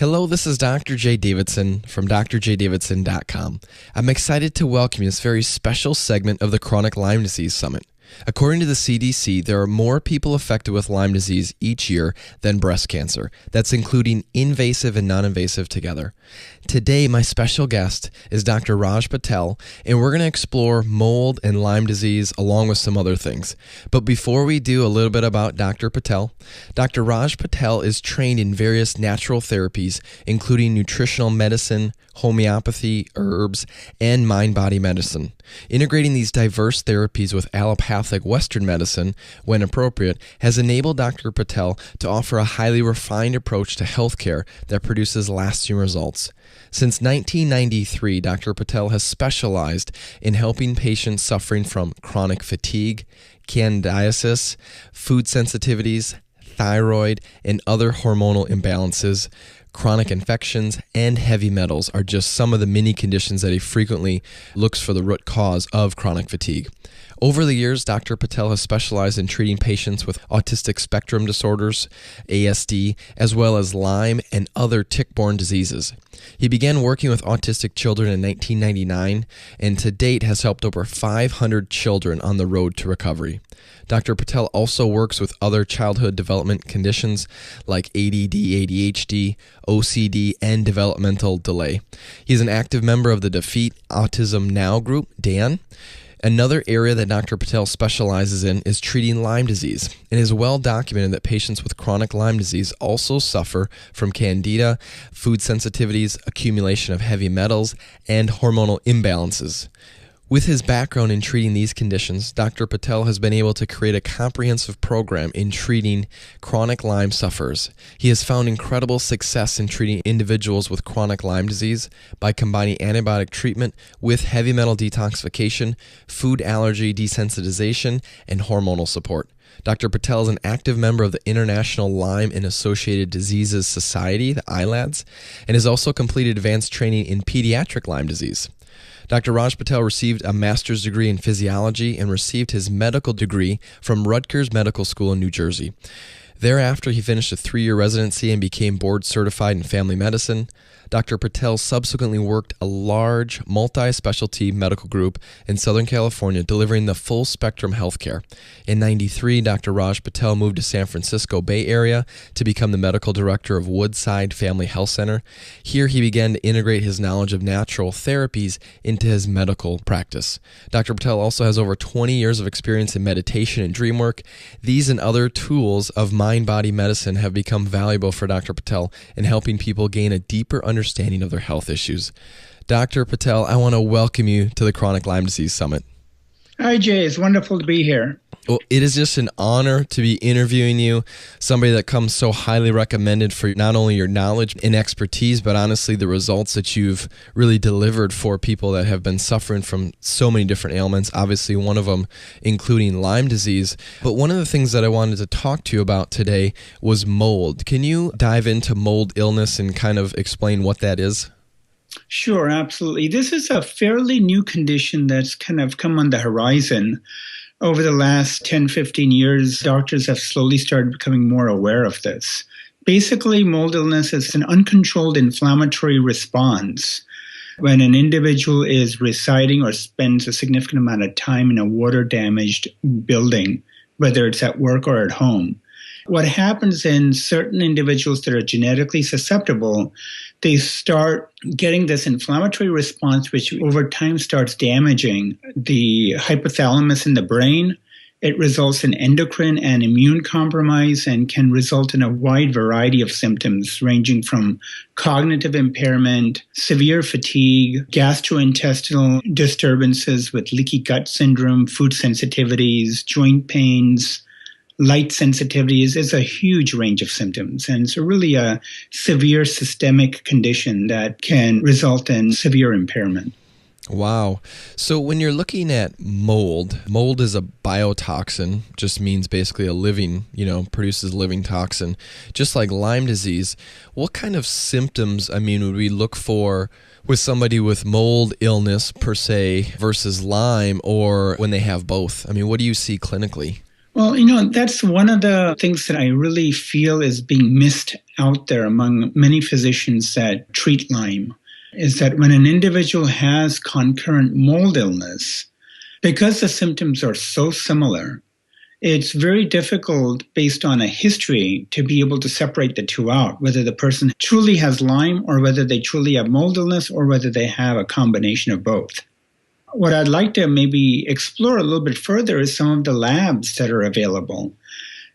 Hello, this is Dr. J. Davidson from drjdavidson.com. I'm excited to welcome you to this very special segment of the Chronic Lyme Disease Summit. According to the CDC, there are more people affected with Lyme disease each year than breast cancer. That's including invasive and non-invasive together. Today, my special guest is Dr. Raj Patel, and we're going to explore mold and Lyme disease along with some other things. But before we do, a little bit about Dr. Patel. Dr. Raj Patel is trained in various natural therapies, including nutritional medicine, homeopathy, herbs, and mind-body medicine. Integrating these diverse therapies with allopathic Western medicine, when appropriate, has enabled Dr. Patel to offer a highly refined approach to healthcare that produces lasting results. Since 1993, Dr. Patel has specialized in helping patients suffering from chronic fatigue, candidiasis, food sensitivities, thyroid, and other hormonal imbalances. Chronic infections and heavy metals are just some of the many conditions that he frequently looks for the root cause of chronic fatigue. Over the years, Dr. Patel has specialized in treating patients with autistic spectrum disorders, ASD, as well as Lyme and other tick-borne diseases. He began working with autistic children in 1999 and to date has helped over 500 children on the road to recovery. Dr. Patel also works with other childhood development conditions like ADD, ADHD, OCD, and developmental delay. He's an active member of the Defeat Autism Now group, DAN. Another area that Dr. Patel specializes in is treating Lyme disease. It is well documented that patients with chronic Lyme disease also suffer from candida, food sensitivities, accumulation of heavy metals, and hormonal imbalances. With his background in treating these conditions, Dr. Patel has been able to create a comprehensive program in treating chronic Lyme sufferers. He has found incredible success in treating individuals with chronic Lyme disease by combining antibiotic treatment with heavy metal detoxification, food allergy desensitization, and hormonal support. Dr. Patel is an active member of the International Lyme and Associated Diseases Society, the ILADS, and has also completed advanced training in pediatric Lyme disease. Dr. Raj Patel received a master's degree in physiology and received his medical degree from Rutgers Medical School in New Jersey. Thereafter, he finished a 3-year residency and became board certified in family medicine. Dr. Patel subsequently worked a large multi-specialty medical group in Southern California, delivering the full spectrum healthcare. In 1993, Dr. Raj Patel moved to San Francisco Bay Area to become the medical director of Woodside Family Health Center. Here, he began to integrate his knowledge of natural therapies into his medical practice. Dr. Patel also has over 20 years of experience in meditation and dream work. These and other tools of mind-body medicine have become valuable for Dr. Patel in helping people gain a deeper understanding of their health issues. Dr. Patel, I want to welcome you to the Chronic Lyme Disease Summit. Hi, Jay. It's wonderful to be here. Well, it is just an honor to be interviewing you, somebody that comes so highly recommended for not only your knowledge and expertise, but honestly the results that you've really delivered for people that have been suffering from so many different ailments, obviously one of them including Lyme disease. But one of the things that I wanted to talk to you about today was mold. Can you dive into mold illness and kind of explain what that is? Sure, absolutely. This is a fairly new condition that's kind of come on the horizon. Over the last 10, 15 years, doctors have slowly started becoming more aware of this. Basically, mold illness is an uncontrolled inflammatory response when an individual is residing or spends a significant amount of time in a water-damaged building, whether it's at work or at home. What happens in certain individuals that are genetically susceptible, they start getting this inflammatory response, which over time starts damaging the hypothalamus in the brain. It results in endocrine and immune compromise and can result in a wide variety of symptoms ranging from cognitive impairment, severe fatigue, gastrointestinal disturbances with leaky gut syndrome, food sensitivities, joint pains, light sensitivities. Is a huge range of symptoms. And it's really a severe systemic condition that can result in severe impairment. Wow. So when you're looking at mold is a biotoxin, just means basically a living, produces living toxin. Just like Lyme disease, what kind of symptoms, would we look for with somebody with mold illness per se versus Lyme, or when they have both? What do you see clinically? Well, that's one of the things that I really feel is being missed out there among many physicians that treat Lyme, is that when an individual has concurrent mold illness, because the symptoms are so similar, it's very difficult based on a history to be able to separate the two out, whether the person truly has Lyme or whether they truly have mold illness or whether they have a combination of both. What I'd like to maybe explore a little bit further is some of the labs that are available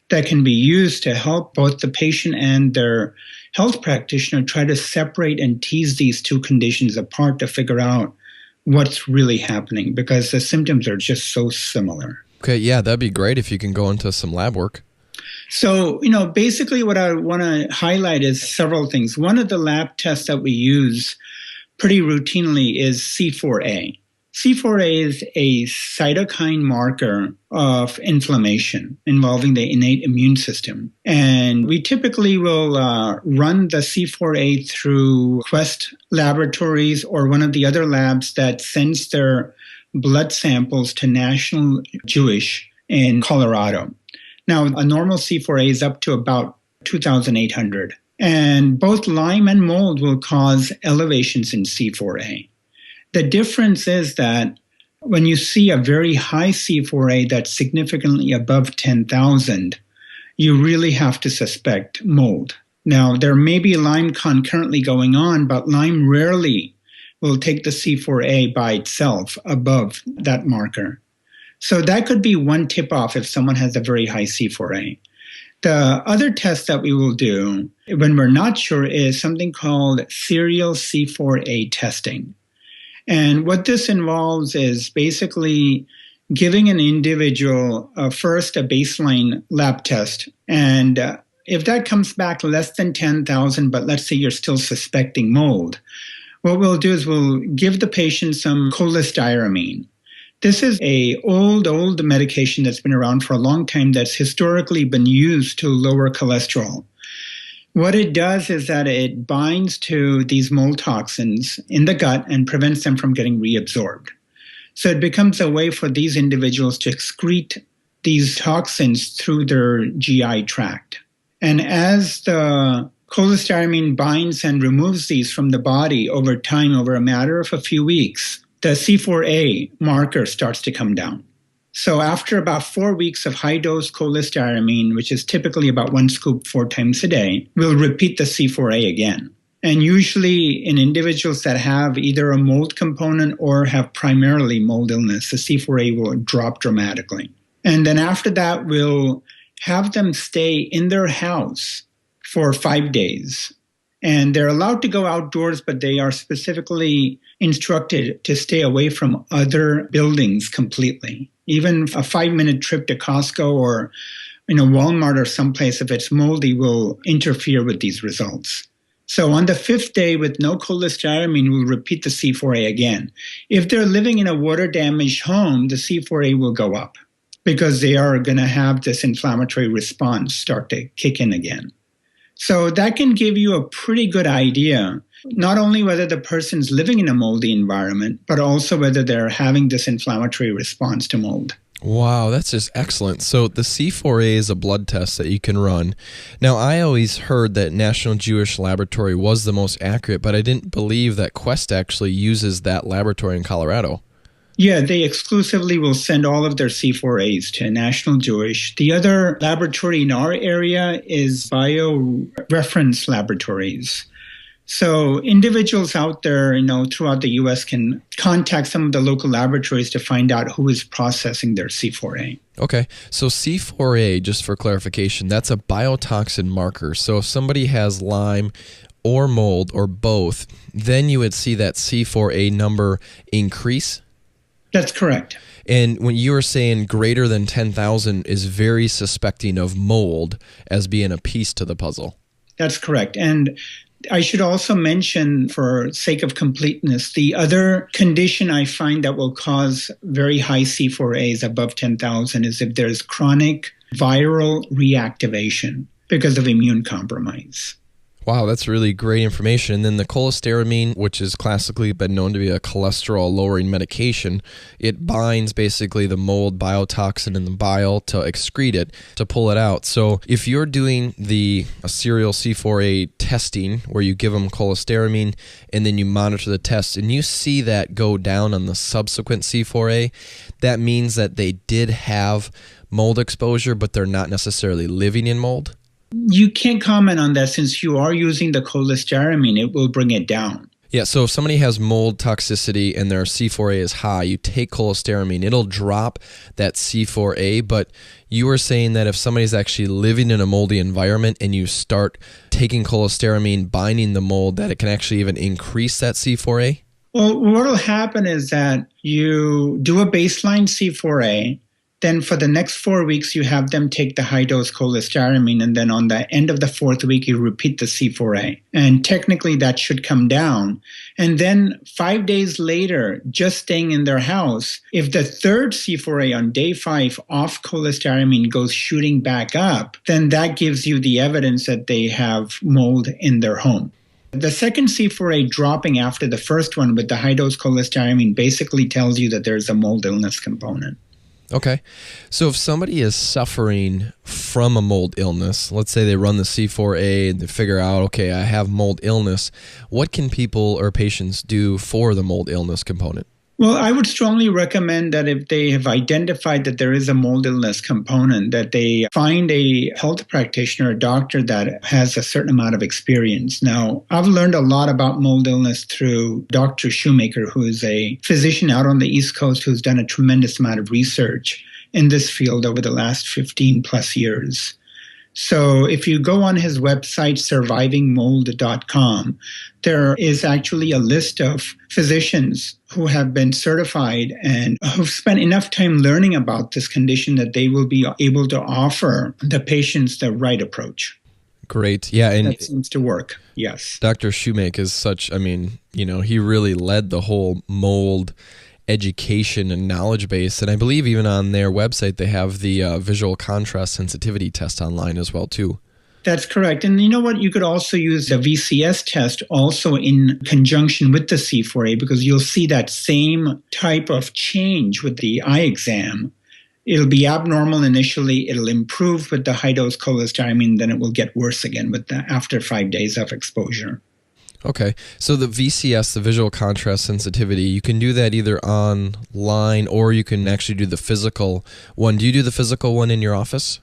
that can be used to help both the patient and their health practitioner try to separate and tease these two conditions apart to figure out what's really happening, because the symptoms are just so similar. Okay, yeah, that'd be great if you can go into some lab work. So, basically what I want to highlight is several things. One of the lab tests that we use pretty routinely is C4A. C4A is a cytokine marker of inflammation involving the innate immune system. And we typically will run the C4A through Quest Laboratories or one of the other labs that sends their blood samples to National Jewish in Colorado. Now, a normal C4A is up to about 2,800. And both Lyme and mold will cause elevations in C4A. The difference is that when you see a very high C4A that's significantly above 10,000, you really have to suspect mold. Now, there may be Lyme concurrently going on, but Lyme rarely will take the C4A by itself above that marker. So that could be one tip-off if someone has a very high C4A. The other test that we will do when we're not sure is something called serial C4A testing. And what this involves is basically giving an individual first a baseline lab test. And if that comes back less than 10,000, but let's say you're still suspecting mold, what we'll do is we'll give the patient some cholestyramine. This is an old medication that's been around for a long time that's historically been used to lower cholesterol. What it does is that it binds to these mold toxins in the gut and prevents them from getting reabsorbed. So it becomes a way for these individuals to excrete these toxins through their GI tract. And as the cholestyramine binds and removes these from the body over time, over a matter of a few weeks, the C4A marker starts to come down. So after about 4 weeks of high-dose cholestyramine, which is typically about 1 scoop 4 times a day, we'll repeat the C4A again. And usually in individuals that have either a mold component or have primarily mold illness, the C4A will drop dramatically. And then after that, we'll have them stay in their house for 5 days. And they're allowed to go outdoors, but they are specifically instructed to stay away from other buildings completely. Even a 5-minute trip to Costco or Walmart or someplace, if it's moldy, will interfere with these results. So on the 5th day with no cholestyramine, we'll repeat the C4A again. If they're living in a water-damaged home, the C4A will go up because they are going to have this inflammatory response start to kick in again. So that can give you a pretty good idea, not only whether the person's living in a moldy environment, but also whether they're having this inflammatory response to mold. Wow, that's just excellent. So the C4A is a blood test that you can run. Now, I always heard that National Jewish Laboratory was the most accurate, but I didn't believe that Quest actually uses that laboratory in Colorado. Yeah, they exclusively will send all of their C4As to National Jewish. The other laboratory in our area is BioReference Laboratories. So individuals out there, throughout the U.S. can contact some of the local laboratories to find out who is processing their C4A. Okay, so C4A, just for clarification, that's a biotoxin marker. So if somebody has Lyme or mold or both, then you would see that C4A number increase? That's correct. And when you were saying greater than 10,000 is very suspecting of mold as being a piece to the puzzle. That's correct. And I should also mention, for sake of completeness, the other condition I find that will cause very high C4As above 10,000 is if there's chronic viral reactivation because of immune compromise. Wow, that's really great information. And then the cholestyramine, which is classically been known to be a cholesterol-lowering medication, it binds basically the mold biotoxin in the bile to excrete it, to pull it out. So if you're doing the serial C4A testing, where you give them cholestyramine and then you monitor the test, and you see that go down on the subsequent C4A, that means that they did have mold exposure, but they're not necessarily living in mold? You can't comment on that since you are using the cholestyramine. It will bring it down. Yeah, so if somebody has mold toxicity and their C4A is high, you take cholestyramine, it'll drop that C4A, but you were saying that if somebody's actually living in a moldy environment and you start taking cholestyramine, binding the mold, that it can actually even increase that C4A? Well, what will happen is that you do a baseline C4A. Then for the next 4 weeks, you have them take the high-dose cholestyramine, and then on the end of the 4th week, you repeat the C4A. And technically, that should come down. And then 5 days later, just staying in their house, if the third C4A on day 5 off cholestyramine goes shooting back up, then that gives you the evidence that they have mold in their home. The second C4A dropping after the first one with the high-dose cholestyramine basically tells you that there's a mold illness component. Okay. So if somebody is suffering from a mold illness, let's say they run the C4A and they figure out, okay, I have mold illness, what can people or patients do for the mold illness component? Well, I would strongly recommend that if they have identified that there is a mold illness component, that they find a health practitioner, a doctor that has a certain amount of experience. Now, I've learned a lot about mold illness through Dr. Shoemaker, who is a physician out on the East Coast who's done a tremendous amount of research in this field over the last 15 plus years. So if you go on his website, survivingmold.com, there is actually a list of physicians who have been certified and who've spent enough time learning about this condition that they will be able to offer the patients the right approach. Great. Yeah. And that seems to work. Yes. Dr. Shoemaker is such, he really led the whole mold education and knowledge base. And I believe even on their website, they have the visual contrast sensitivity test online as well, too. That's correct. And you know what? You could also use the VCS test also in conjunction with the C4A, because you'll see that same type of change with the eye exam. It'll be abnormal initially. It'll improve with the high-dose cholestyramine. Then it will get worse again after 5 days of exposure. Okay. So the VCS, the visual contrast sensitivity, you can do that either online or you can actually do the physical one. Do you do the physical one in your office?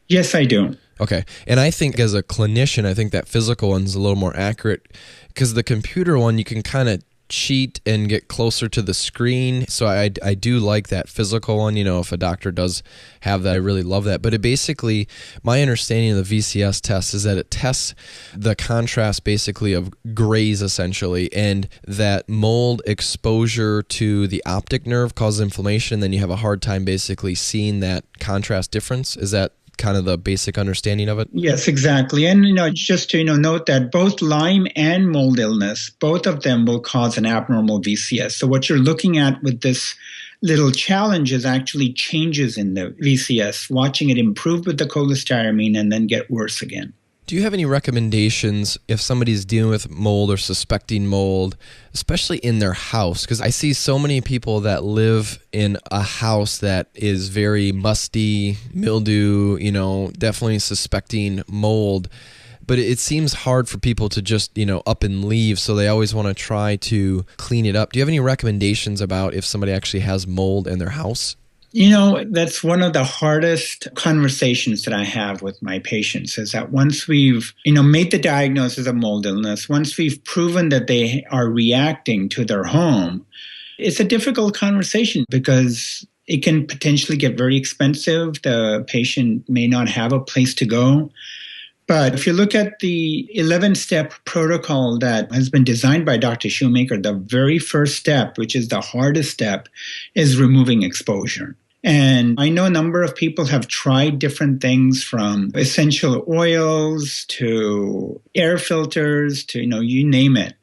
Yes, I do. Okay. And I think as a clinician, I think that physical one's a little more accurate, because the computer one, you can kind of cheat and get closer to the screen. So I do like that physical one. If a doctor does have that, I really love that. But it basically, my understanding of the VCS test is that it tests the contrast basically of grays essentially, and that mold exposure to the optic nerve causes inflammation. Then you have a hard time basically seeing that contrast difference. Is that kind of the basic understanding of it? Yes, exactly. And just to note that both Lyme and mold illness, both of them will cause an abnormal VCS. So what you're looking at with this little challenge is actually changes in the VCS, watching it improve with the cholestyramine and then get worse again. Do you have any recommendations if somebody's dealing with mold or suspecting mold, especially in their house? Because I see so many people that live in a house that is very musty, mildew, definitely suspecting mold. But it seems hard for people to just, up and leave. So they always want to try to clean it up. Do you have any recommendations about if somebody actually has mold in their house? That's one of the hardest conversations that I have with my patients, is that once we've, made the diagnosis of mold illness, once we've proven that they are reacting to their home, it's a difficult conversation because it can potentially get very expensive. The patient may not have a place to go. But if you look at the 11-step protocol that has been designed by Dr. Shoemaker, the very first step, which is the hardest step, is removing exposure. And I know a number of people have tried different things, from essential oils to air filters to, you name it.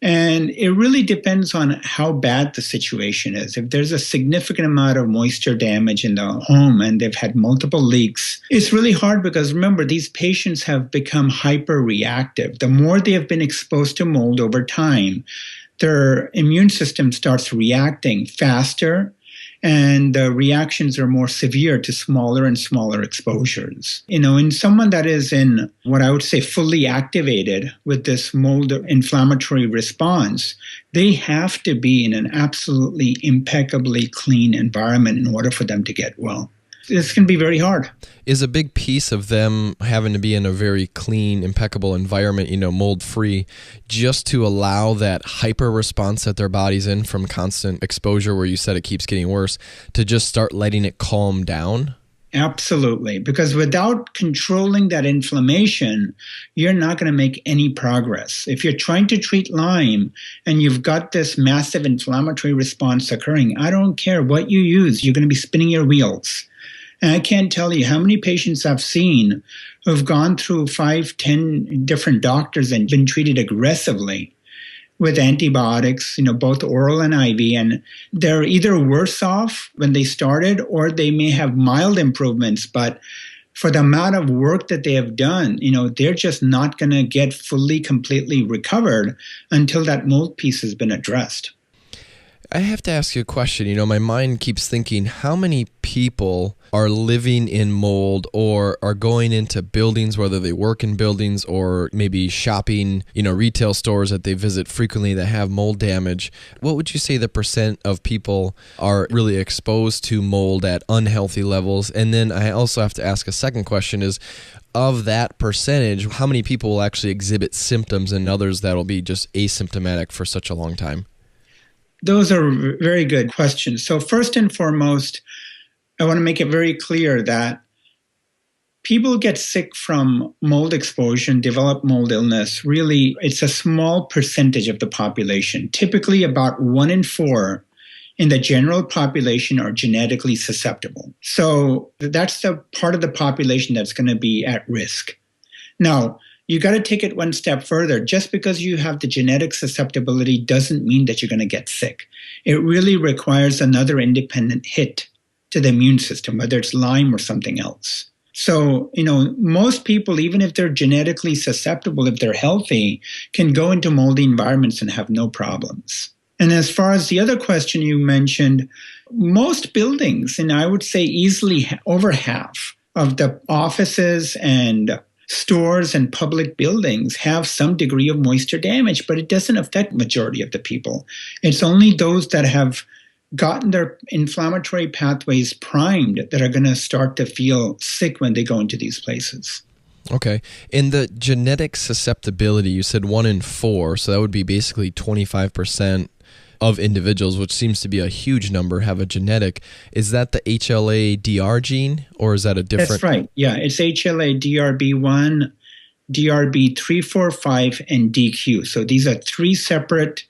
And it really depends on how bad the situation is. If there's a significant amount of moisture damage in the home and they've had multiple leaks, it's really hard because remember, these patients have become hyper-reactive. The more they have been exposed to mold over time, their immune system starts reacting faster, and the reactions are more severe to smaller and smaller exposures. In someone that is in what I would say fully activated with this mold inflammatory response, they have to be in an absolutely impeccably clean environment in order for them to get well. This can be very hard. Is a big piece of them having to be in a very clean, impeccable environment, mold-free, just to allow that hyper response that their body's in from constant exposure, where you said it keeps getting worse, to just start letting it calm down? Absolutely. Because without controlling that inflammation, you're not going to make any progress. If you're trying to treat Lyme and you've got this massive inflammatory response occurring, I don't care what you use, you're going to be spinning your wheels. And I can't tell you how many patients I've seen who've gone through 5, 10 different doctors and been treated aggressively with antibiotics, both oral and IV. And they're either worse off when they started or they may have mild improvements. But for the amount of work that they have done, they're just not going to get fully, completely recovered until that mold piece has been addressed. I have to ask you a question. My mind keeps thinking, how many people are living in mold or are going into buildings, whether they work in buildings or maybe shopping, retail stores that they visit frequently that have mold damage? What would you say the percent of people are really exposed to mold at unhealthy levels? And then I also have to ask a second question is, of that percentage, how many people will actually exhibit symptoms and others that will be just asymptomatic for such a long time? Those are very good questions. So first and foremost, I want to make it very clear that people get sick from mold exposure and develop mold illness. Really, it's a small percentage of the population. Typically, about 1 in 4 in the general population are genetically susceptible. So that's the part of the population that's going to be at risk. Now, you got to take it one step further. Just because you have the genetic susceptibility doesn't mean that you're going to get sick. It really requires another independent hit to the immune system, whether it's Lyme or something else. So, most people, even if they're genetically susceptible, if they're healthy, can go into moldy environments and have no problems. And as far as the other question you mentioned, most buildings, and I would say easily over half of the offices and stores and public buildings have some degree of moisture damage, but it doesn't affect the majority of the people. It's only those that have gotten their inflammatory pathways primed that are going to start to feel sick when they go into these places. Okay. In the genetic susceptibility, you said 1 in 4, so that would be basically 25% of individuals, which seems to be a huge number, have a genetic. Is that the HLA-DR gene, or is that a different? That's right. Yeah, it's HLA-DRB1, DRB345, and DQ. So these are 3 separate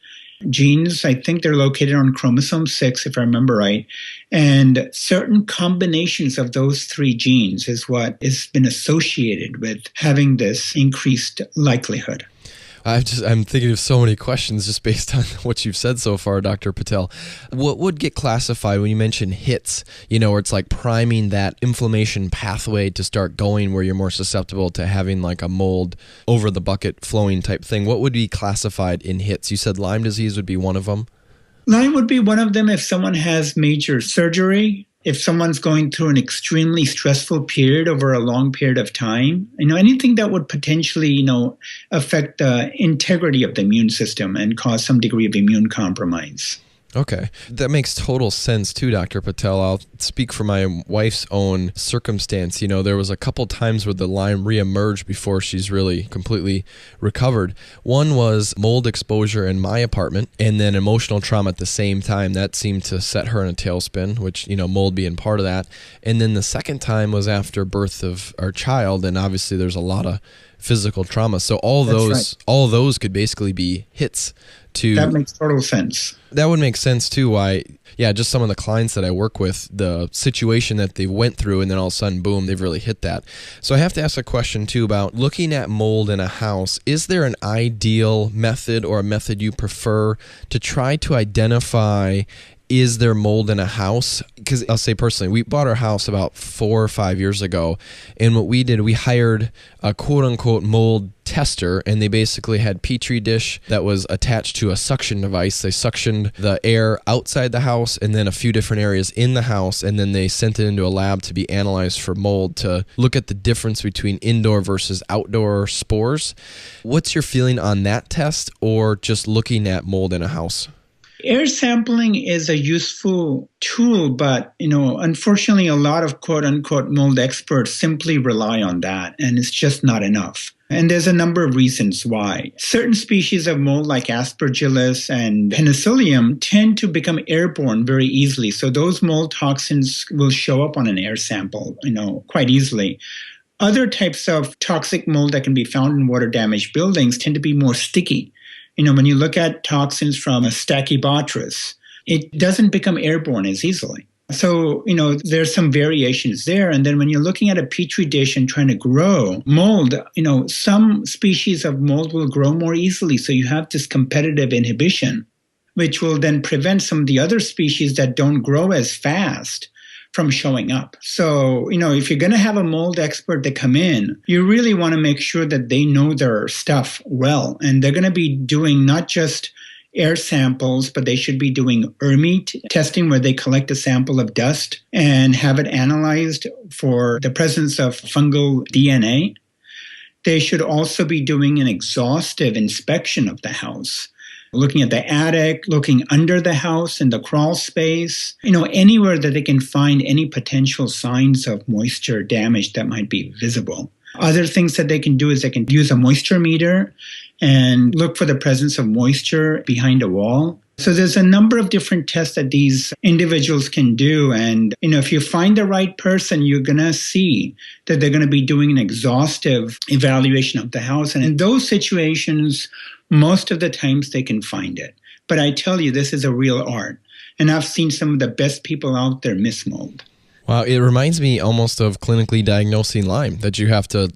genes. I think they're located on chromosome 6, if I remember right. And certain combinations of those 3 genes is what has been associated with having this increased likelihood. I'm thinking of so many questions just based on what you've said so far, Dr. Patel. What would get classified when you mention hits, where it's like priming that inflammation pathway to start going where you're more susceptible to having like a mold over the bucket flowing type thing? What would be classified in hits? You said Lyme disease would be one of them? Lyme would be one of them if someone has major surgery, if someone's going through an extremely stressful period over a long period of time, anything that would potentially, affect the integrity of the immune system and cause some degree of immune compromise. Okay. That makes total sense too, Dr. Patel. I'll speak for my wife's own circumstance. There was a couple times where the Lyme reemerged before she's really completely recovered. One was mold exposure in my apartment and then emotional trauma at the same time. That seemed to set her in a tailspin, which, mold being part of that. And then the second time was after birth of our child. And obviously there's a lot of physical trauma. So all those could basically be hits to. That makes total sense. That would make sense too. Why? Yeah, just some of the clients that I work with, the situation that they went through, and then all of a sudden, boom, they've really hit that. So I have to ask a question too about looking at mold in a house. Is there an ideal method or a method you prefer to try to identify? Is there mold in a house? Because I'll say personally, we bought our house about 4 or 5 years ago. And what we did, we hired a quote unquote mold tester, and they basically had Petri dish that was attached to a suction device. They suctioned the air outside the house and then a few different areas in the house. And then they sent it into a lab to be analyzed for mold to look at the difference between indoor versus outdoor spores. What's your feeling on that test or just looking at mold in a house? Air sampling is a useful tool, but, unfortunately, a lot of quote-unquote mold experts simply rely on that, and it's just not enough. And there's a number of reasons why. Certain species of mold, like Aspergillus and Penicillium, tend to become airborne very easily. So those mold toxins will show up on an air sample, quite easily. Other types of toxic mold that can be found in water-damaged buildings tend to be more sticky. When you look at toxins from a Stachybotrys, it doesn't become airborne as easily. So, there's some variations there. And then when you're looking at a Petri dish and trying to grow mold, some species of mold will grow more easily. So you have this competitive inhibition, which will then prevent some of the other species that don't grow as fast from showing up. So, if you're going to have a mold expert to come in, you really want to make sure that they know their stuff well. And they're going to be doing not just air samples, but they should be doing ERMI testing, where they collect a sample of dust and have it analyzed for the presence of fungal DNA. They should also be doing an exhaustive inspection of the house, looking at the attic, looking under the house in the crawl space, anywhere that they can find any potential signs of moisture damage that might be visible. Other things that they can do is they can use a moisture meter and look for the presence of moisture behind a wall. So there's a number of different tests that these individuals can do. And, if you find the right person, you're going to see that they're going to be doing an exhaustive evaluation of the house. And in those situations, most of the times they can find it. But I tell you, this is a real art. And I've seen some of the best people out there miss mold. Wow, it reminds me almost of clinically diagnosing Lyme, that you have to,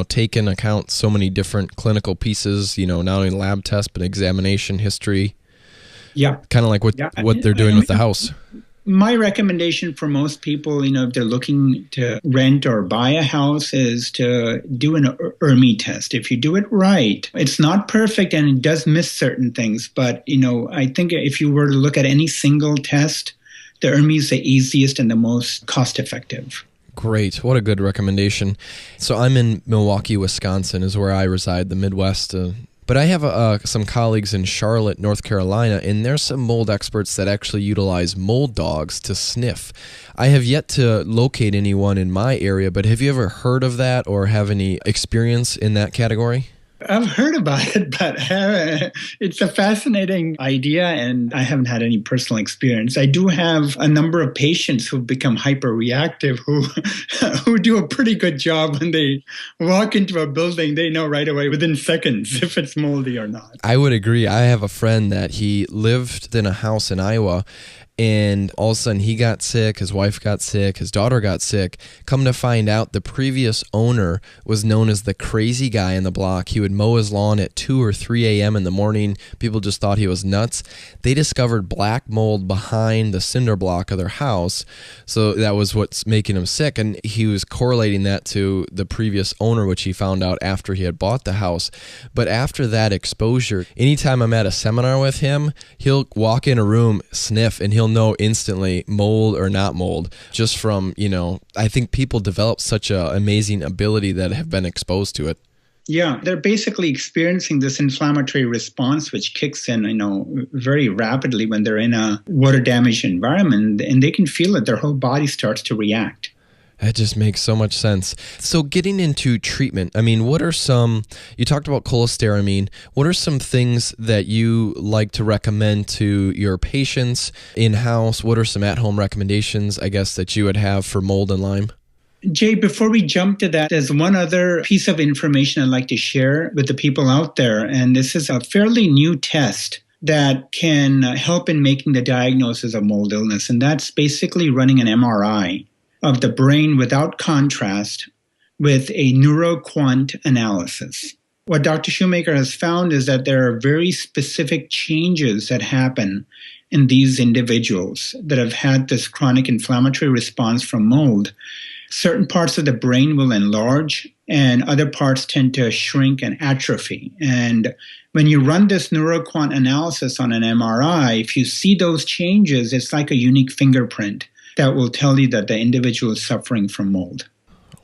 take into account so many different clinical pieces, not only lab tests, but examination history. Yeah. Kind of like what they're doing with the house. My recommendation for most people, if they're looking to rent or buy a house, is to do an ERMI test. If you do it right, it's not perfect and it does miss certain things. But, I think if you were to look at any single test, the ERMI is the easiest and the most cost effective. Great. What a good recommendation. So I'm in Milwaukee, Wisconsin is where I reside, the Midwest. But I have some colleagues in Charlotte, North Carolina, and there's some mold experts that actually utilize mold dogs to sniff. I have yet to locate anyone in my area, but have you ever heard of that or have any experience in that category? I've heard about it, but it's a fascinating idea, and I haven't had any personal experience. I do have a number of patients who've become hyperreactive who do a pretty good job when they walk into a building. They know right away, within seconds, if it's moldy or not. I would agree. I have a friend that he lived in a house in Iowa, and all of a sudden he got sick, his wife got sick, his daughter got sick. Come to find out, the previous owner was known as the crazy guy in the block. He would mow his lawn at 2 or 3 a.m. in the morning. People just thought he was nuts. They discovered black mold behind the cinder block of their house. So that was what's making him sick. And he was correlating that to the previous owner, which he found out after he had bought the house. But after that exposure, anytime I'm at a seminar with him, he'll walk in a room, sniff, and he'll know instantly mold or not mold, just from, I think people develop such an amazing ability that have been exposed to it. Yeah, they're basically experiencing this inflammatory response, which kicks in, very rapidly when they're in a water damaged environment, and they can feel it. Their whole body starts to react. That just makes so much sense. So getting into treatment, what are you talked about cholestyramine. What are some things that you like to recommend to your patients in-house? What are some at-home recommendations, I guess, that you would have for mold and Lyme? Jay, before we jump to that, there's one other piece of information I'd like to share with the people out there. And this is a fairly new test that can help in making the diagnosis of mold illness. And that's basically running an MRI of the brain without contrast with a neuroquant analysis. What Dr. Shoemaker has found is that there are very specific changes that happen in these individuals that have had this chronic inflammatory response from mold. Certain parts of the brain will enlarge and other parts tend to shrink and atrophy. And when you run this neuroquant analysis on an MRI, if you see those changes, it's like a unique fingerprint that will tell you that the individual is suffering from mold.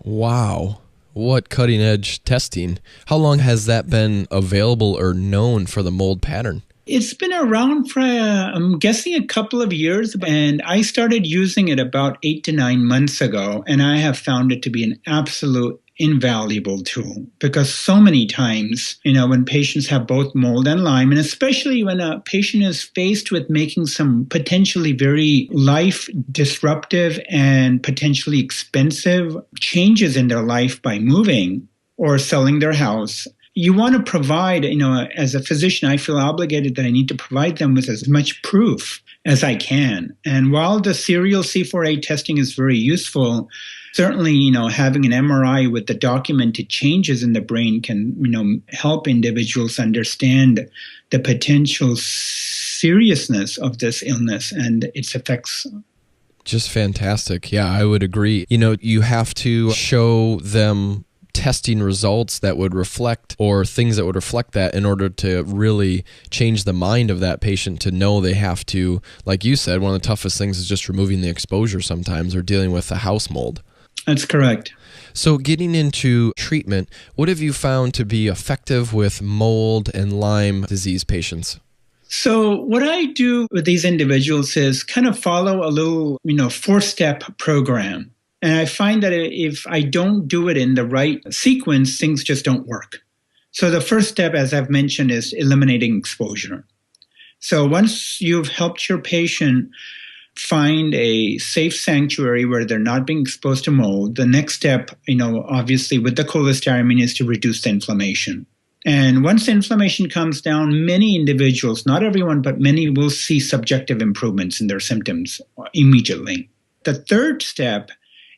Wow. What cutting edge testing. How long has that been available or known for the mold pattern? It's been around for, I'm guessing, a couple of years, and I started using it about 8 to 9 months ago, and I have found it to be an absolute invaluable tool because so many times, when patients have both mold and Lyme, and especially when a patient is faced with making some potentially very life disruptive and potentially expensive changes in their life by moving or selling their house, you want to provide, as a physician, I feel obligated that I need to provide them with as much proof as I can. And while the serial C4A testing is very useful, certainly, having an MRI with the documented changes in the brain can, help individuals understand the potential seriousness of this illness and its effects. Just fantastic. Yeah, I would agree. You have to show them testing results that would reflect, or things that would reflect that, in order to really change the mind of that patient to know they have to, like you said, one of the toughest things is just removing the exposure sometimes, or dealing with the house mold. That's correct. So getting into treatment, what have you found to be effective with mold and Lyme disease patients? So what I do with these individuals is kind of follow a little, 4-step program. And I find that if I don't do it in the right sequence, things just don't work. So the first step, as I've mentioned, is eliminating exposure. So once you've helped your patient find a safe sanctuary where they're not being exposed to mold, the next step, obviously with the cholestyramine, is to reduce the inflammation. And once the inflammation comes down, many individuals, not everyone, but many, will see subjective improvements in their symptoms immediately. The third step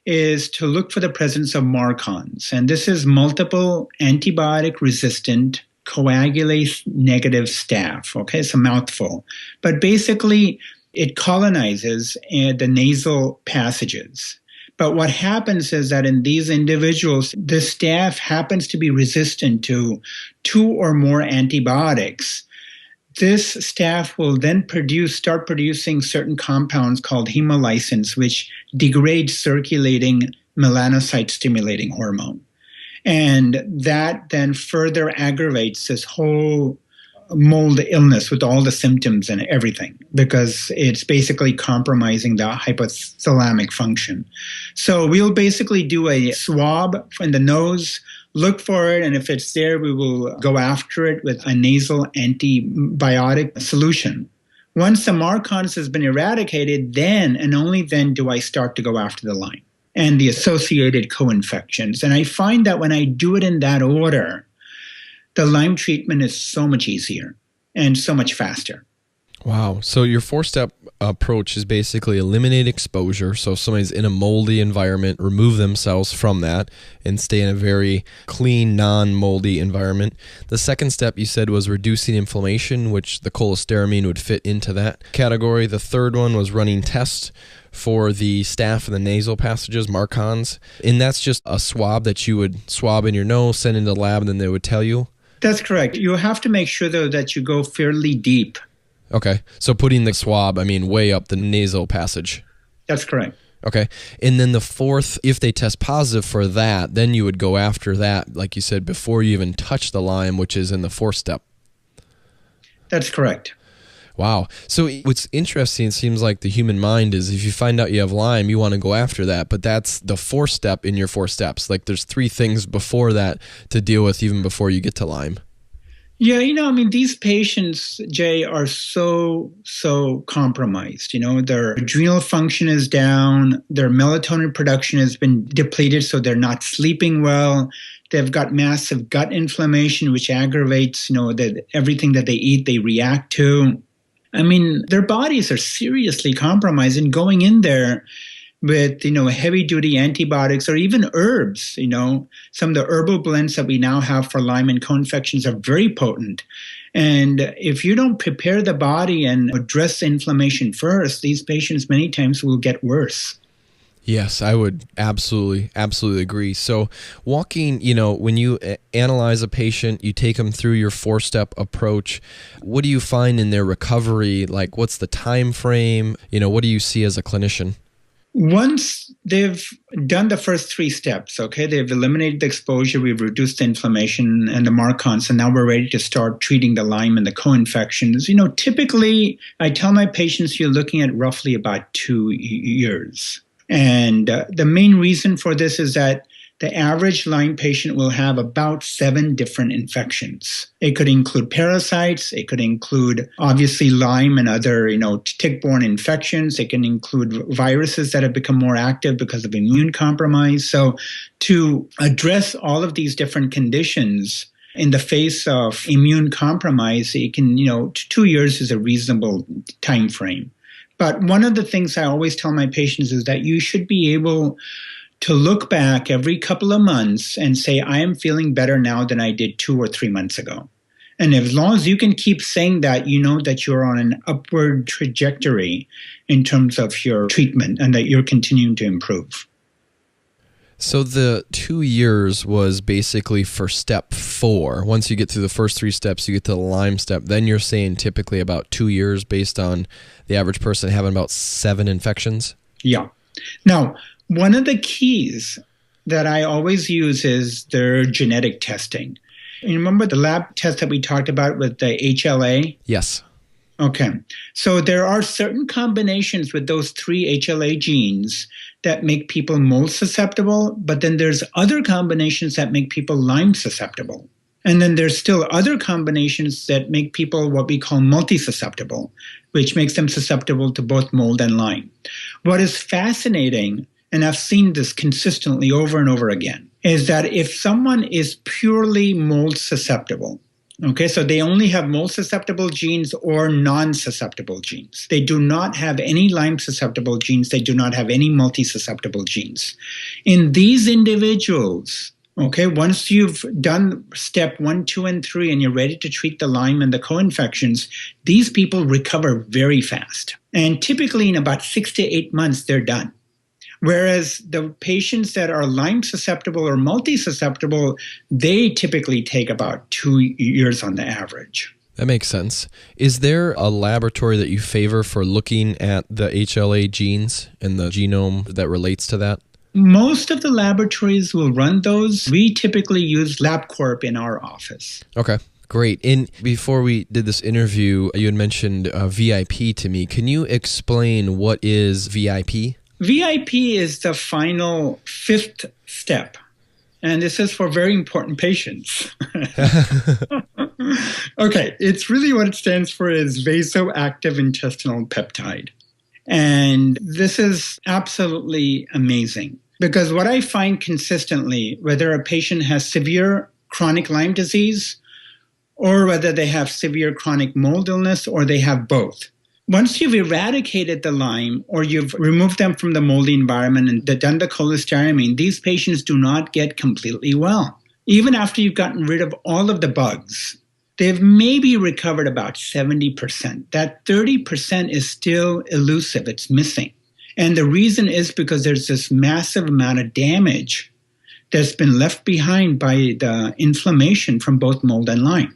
is to look for the presence of MARCoNS. And this is multiple antibiotic-resistant coagulase-negative staph. Okay, it's a mouthful. But basically, it colonizes the nasal passages. But what happens is that in these individuals, the staph happens to be resistant to 2 or more antibiotics. This staph will then start producing certain compounds called hemolysins, which degrade circulating melanocyte-stimulating hormone. And that then further aggravates this whole mold illness with all the symptoms and everything, because it's basically compromising the hypothalamic function. So we'll basically do a swab in the nose, look for it, and if it's there, we will go after it with a nasal antibiotic solution. Once the MARCoNS has been eradicated, then and only then do I start to go after the Lyme and the associated co-infections. And I find that when I do it in that order, the Lyme treatment is so much easier and so much faster. Wow. So your 4-step approach is basically eliminate exposure. So if somebody's in a moldy environment, remove themselves from that and stay in a very clean, non-moldy environment. The second step you said was reducing inflammation, which the cholestyramine would fit into that category. The third one was running tests for the staph in the nasal passages, MARCoNS. And that's just a swab that you would swab in your nose, send into the lab, and then they would tell you? That's correct. You have to make sure, though, that you go fairly deep. Okay. So putting the swab, way up the nasal passage. That's correct. Okay. And then the fourth, if they test positive for that, then you would go after that, like you said, before you even touch the Lyme, which is in the 4th step. That's correct. Wow. So what's interesting, it seems like the human mind is, if you find out you have Lyme, you want to go after that, but that's the 4th step in your 4 steps. Like there's 3 things before that to deal with even before you get to Lyme. Yeah, these patients, Jay, are so compromised. Their adrenal function is down, their melatonin production has been depleted, so they're not sleeping well. They've got massive gut inflammation, which aggravates, that everything that they eat, they react to. Their bodies are seriously compromised, and going in there with heavy duty antibiotics or even herbs. Some of the herbal blends that we now have for Lyme and co-infections are very potent, and if you don't prepare the body and address the inflammation first, these patients many times will get worse. Yes, I would absolutely agree. So walking, when you analyze a patient, you take them through your 4-step approach. What do you find in their recovery? Like, what's the time frame? What do you see as a clinician? Once they've done the first 3 steps, okay, they've eliminated the exposure, we've reduced the inflammation and the MARCONs, and now we're ready to start treating the Lyme and the co-infections. Typically, I tell my patients you're looking at roughly about 2 years. And the main reason for this is that the average Lyme patient will have about 7 different infections. It could include parasites. It could include, obviously, Lyme and other, tick-borne infections. It can include viruses that have become more active because of immune compromise. So to address all of these different conditions in the face of immune compromise, it can, 2 years is a reasonable time frame. But one of the things I always tell my patients is that you should be able to look back every couple of months and say, I am feeling better now than I did 2 or 3 months ago. And as long as you can keep saying that, you know that you're on an upward trajectory in terms of your treatment and that you're continuing to improve. So the 2 years was basically for step 4. Once you get through the first 3 steps, you get to the Lyme step. Then you're saying typically about 2 years based on the average person having about 7 infections? Yeah. Now, one of the keys that I always use is their genetic testing. You remember the lab test that we talked about with the HLA? Yes. Okay. So there are certain combinations with those 3 HLA genes that make people mold susceptible, but then there's other combinations that make people Lyme susceptible. And then there's still other combinations that make people what we call multi-susceptible, which makes them susceptible to both mold and Lyme. What is fascinating, and I've seen this consistently over and over again, is that if someone is purely mold susceptible, okay, so they only have mold susceptible genes or non-susceptible genes. They do not have any Lyme susceptible genes. They do not have any multi-susceptible genes. In these individuals, okay, once you've done step 1, 2, and 3 and you're ready to treat the Lyme and the co-infections, these people recover very fast. And typically in about 6 to 8 months, they're done. Whereas the patients that are Lyme susceptible or multi-susceptible, they typically take about 2 years on the average. That makes sense. Is there a laboratory that you favor for looking at the HLA genes and the genome that relates to that? Most of the laboratories will run those. We typically use LabCorp in our office. Okay. Great. And before we did this interview, you had mentioned VIP to me. Can you explain what is VIP? VIP is the final 5th step, and this is for very important patients. Okay, it's really what it stands for is vasoactive intestinal peptide. And this is absolutely amazing because what I find consistently, whether a patient has severe chronic Lyme disease or whether they have severe chronic mold illness or they have both, once you've eradicated the Lyme or you've removed them from the moldy environment and done the cholestyramine, these patients do not get completely well. Even after you've gotten rid of all of the bugs, they've maybe recovered about 70%. That 30% is still elusive. It's missing. And the reason is because there's this massive amount of damage that's been left behind by the inflammation from both mold and Lyme.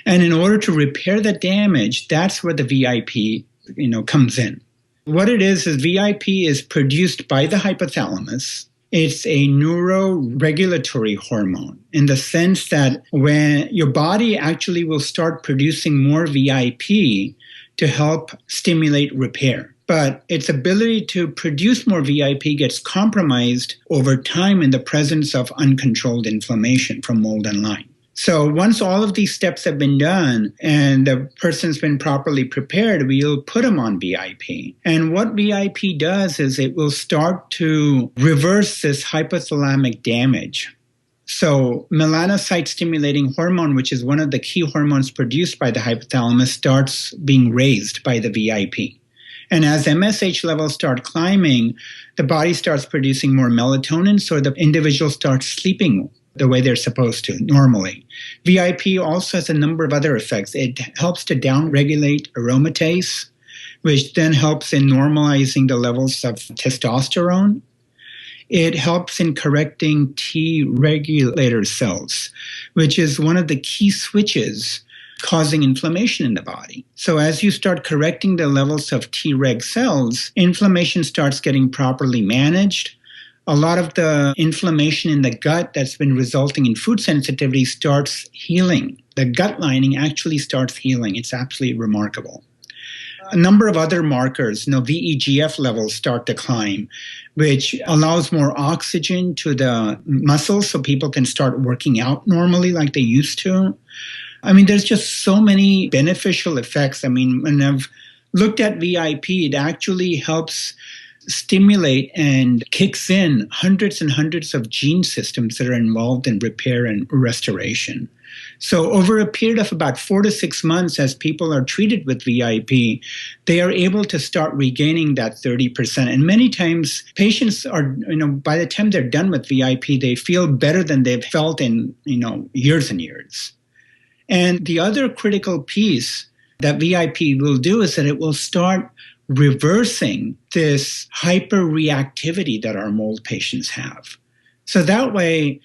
And in order to repair the damage, that's where the VIP, comes in. What it is VIP is produced by the hypothalamus. It's a neuroregulatory hormone in the sense that when your body actually will start producing more VIP to help stimulate repair. But its ability to produce more VIP gets compromised over time in the presence of uncontrolled inflammation from mold and Lyme. So once all of these steps have been done and the person's been properly prepared, we'll put them on VIP. And what VIP does is it will start to reverse this hypothalamic damage. So melanocyte-stimulating hormone, which is one of the key hormones produced by the hypothalamus, starts being raised by the VIP. And as MSH levels start climbing, the body starts producing more melatonin, so the individual starts sleeping the way they're supposed to normally. VIP also has a number of other effects. It helps to downregulate aromatase, which then helps in normalizing the levels of testosterone. It helps in correcting T regulator cells, which is one of the key switches causing inflammation in the body. So as you start correcting the levels of Treg cells, inflammation starts getting properly managed. A lot of the inflammation in the gut that's been resulting in food sensitivity starts healing. The gut lining actually starts healing. It's absolutely remarkable. A number of other markers, VEGF levels start to climb, which allows more oxygen to the muscles so people can start working out normally like they used to. There's just so many beneficial effects. When I've looked at VIP, it actually helps stimulate and kicks in hundreds and hundreds of gene systems that are involved in repair and restoration. So over a period of about 4 to 6 months, as people are treated with VIP, they are able to start regaining that 30%. And many times patients are, by the time they're done with VIP, they feel better than they've felt in, years and years. And the other critical piece that VIP will do is that it will start reversing this hyperreactivity that our mold patients have. So that way,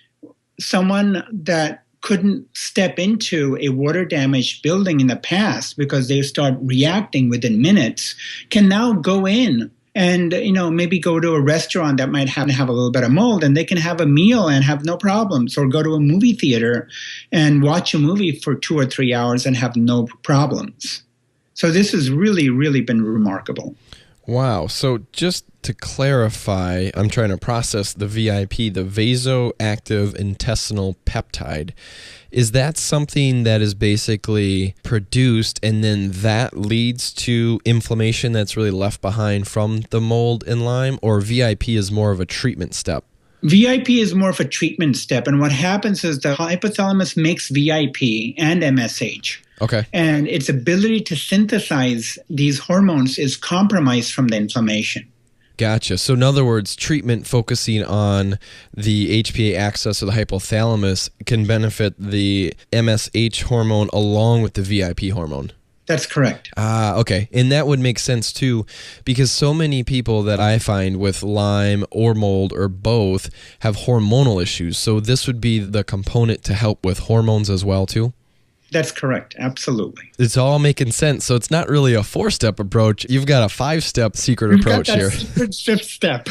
someone that couldn't step into a water-damaged building in the past because they start reacting within minutes can now go in and, maybe go to a restaurant that might have a little bit of mold, and they can have a meal and have no problems, or go to a movie theater and watch a movie for 2 or 3 hours and have no problems. So this has really, really been remarkable. Wow. So just to clarify, I'm trying to process the VIP, the vasoactive intestinal peptide. Is that something that is basically produced and then that leads to inflammation that's really left behind from the mold in Lyme, or VIP is more of a treatment step? VIP is more of a treatment step. And what happens is the hypothalamus makes VIP and MSH. Okay. And its ability to synthesize these hormones is compromised from the inflammation. Gotcha. So in other words, treatment focusing on the HPA axis of the hypothalamus can benefit the MSH hormone along with the VIP hormone. That's correct. Okay. And that would make sense too, because so many people that I find with Lyme or mold or both have hormonal issues. So this would be the component to help with hormones as well too? That's correct. Absolutely. It's all making sense. So it's not really a 4-step approach. You've got a 5-step secret approach here. Fifth step.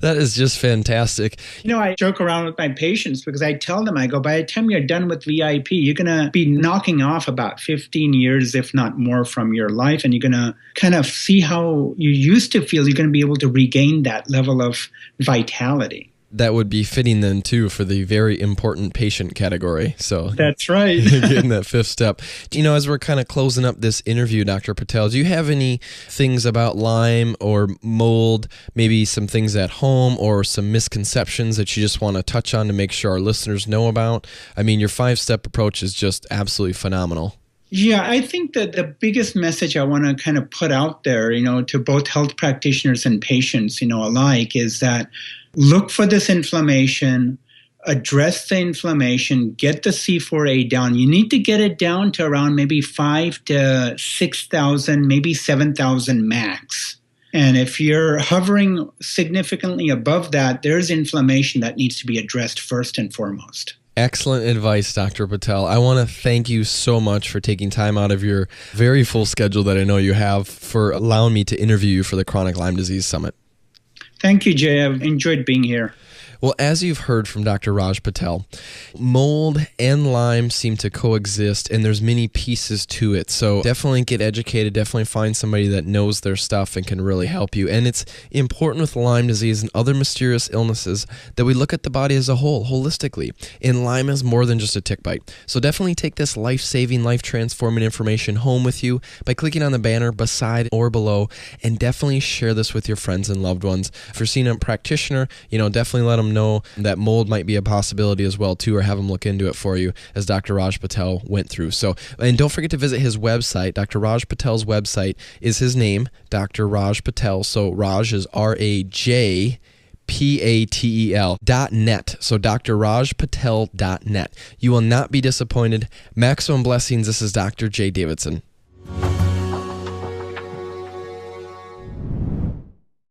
That is just fantastic. I joke around with my patients because I tell them, I go, by the time you're done with VIP, you're going to be knocking off about 15 years, if not more, from your life. And you're going to kind of see how you used to feel. You're going to be able to regain that level of vitality. That would be fitting then too for the very important patient category. So that's right. Getting that 5th step. As we're kind of closing up this interview, Dr. Patel, do you have any things about Lyme or mold, maybe some things at home or some misconceptions that you just want to touch on to make sure our listeners know about? Your 5-step approach is just absolutely phenomenal. Yeah, I think that the biggest message I want to kind of put out there, to both health practitioners and patients, alike, is that look for this inflammation, address the inflammation, get the C4A down. You need to get it down to around maybe 5 to 6,000, maybe 7,000 max. And if you're hovering significantly above that, there's inflammation that needs to be addressed first and foremost. Excellent advice, Dr. Patel. I want to thank you so much for taking time out of your very full schedule that I know you have for allowing me to interview you for the Chronic Lyme Disease Summit. Thank you, Jay. I've enjoyed being here. Well, as you've heard from Dr. Raj Patel, mold and Lyme seem to coexist, and there's many pieces to it. So definitely get educated, definitely find somebody that knows their stuff and can really help you. And it's important with Lyme disease and other mysterious illnesses that we look at the body as a whole, holistically. And Lyme is more than just a tick bite. So definitely take this life-saving, life-transforming information home with you by clicking on the banner beside or below, and definitely share this with your friends and loved ones. If you're seeing a practitioner, definitely let them know that mold might be a possibility as well too, or have them look into it for you, as Dr. Raj Patel went through. So, and don't forget to visit his website. Dr. Raj Patel's website is his name, Dr. Raj Patel. So Raj is RAJPATEL.net. So drrajpatel.net. You will not be disappointed. Maximum blessings. This is Dr. J. Davidson.